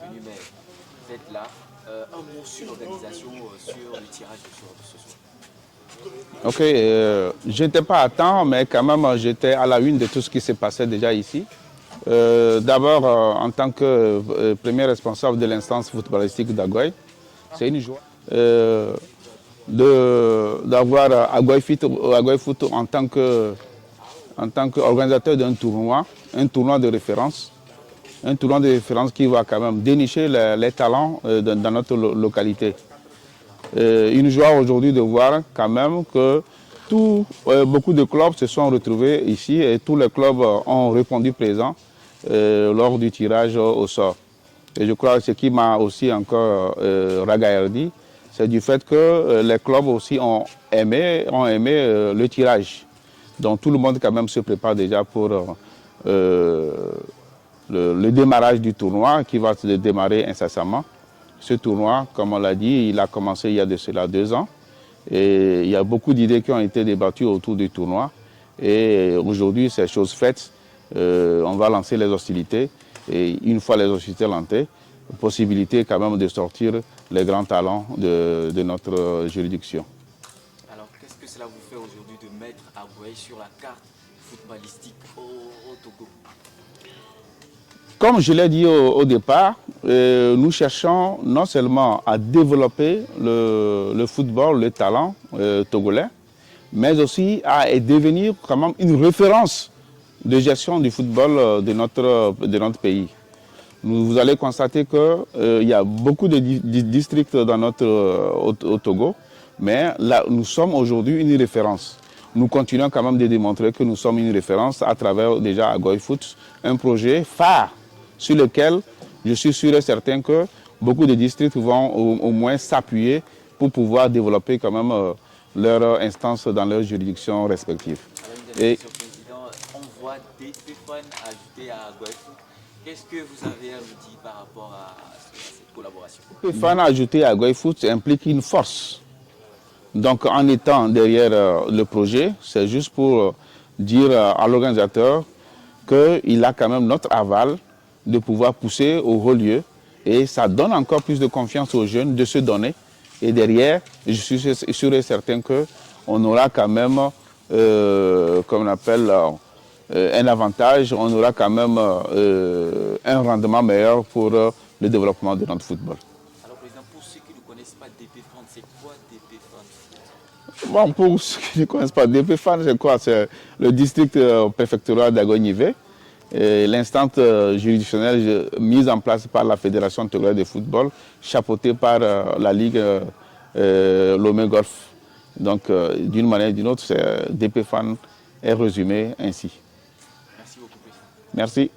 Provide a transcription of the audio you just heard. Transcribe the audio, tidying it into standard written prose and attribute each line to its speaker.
Speaker 1: venu, mais vous êtes là. Un mot sur l'organisation, sur le tirage de ce soir.
Speaker 2: Ok, je n'étais pas à temps, mais quand même j'étais à la une de tout ce qui s'est passé déjà ici. D'abord, en tant que premier responsable de l'instance footballistique d'Agoy, c'est une joie d'avoir Agoy Foot en tant qu'organisateur d'un tournoi, un tournoi de référence. Un tournoi de référence qui va quand même dénicher les talents dans notre localité. Une joie aujourd'hui de voir quand même que beaucoup de clubs se sont retrouvés ici et tous les clubs ont répondu présent lors du tirage au sort. Et je crois que ce qui m'a aussi encore ragaillardi, c'est du fait que les clubs aussi ont aimé le tirage. Donc tout le monde quand même se prépare déjà pour le démarrage du tournoi qui va se démarrer incessamment. Ce tournoi, comme on l'a dit, il a commencé il y a de cela 2 ans. Et il y a beaucoup d'idées qui ont été débattues autour du tournoi. Et aujourd'hui, c'est chose faite. On va lancer les hostilités. Et une fois les hostilités lancées, possibilité quand même de sortir les grands talents de notre juridiction.
Speaker 1: Alors, qu'est-ce que cela vous fait aujourd'hui de mettre Agoy sur la carte footballistique au Togo?
Speaker 2: Comme je l'ai dit au départ, nous cherchons non seulement à développer le football, le talent togolais, mais aussi à devenir quand même une référence de gestion du football de notre pays. Vous allez constater qu'il y a beaucoup de districts au Togo, mais là, nous sommes aujourd'hui une référence. Nous continuons quand même de démontrer que nous sommes une référence à travers déjà Agoy Foot, un projet phare sur lequel je suis sûr et certain que beaucoup de districts vont au moins s'appuyer pour pouvoir développer quand même leur instance dans leurs juridictions respectives.
Speaker 1: Et on voit des téléphones ajoutés à Agoy Foot. Qu'est-ce que vous avez à nous dire par rapport à cette collaboration?
Speaker 2: Les fans ajoutés à Agoy Foot implique une force. Donc en étant derrière le projet, c'est juste pour dire à l'organisateur qu'il a quand même notre aval de pouvoir pousser au haut lieu. Et ça donne encore plus de confiance aux jeunes de se donner. Et derrière, je suis sûr et certain qu'on aura quand même, comme on appelle, un avantage, on aura quand même un rendement meilleur pour le développement de notre football.
Speaker 1: Alors, Président, pour ceux qui ne connaissent pas DP Fan, c'est quoi DP Fan?
Speaker 2: Bon, pour ceux qui ne connaissent pas DP Fan, c'est quoi? C'est le district préfectoral d'Agoy-Nivé. L'instance juridictionnelle mise en place par la Fédération togolaise de football, chapeautée par la Ligue Lomé Golf. Donc, d'une manière ou d'une autre, DP Fan est résumé ainsi.
Speaker 1: Merci beaucoup, Président.
Speaker 2: Merci.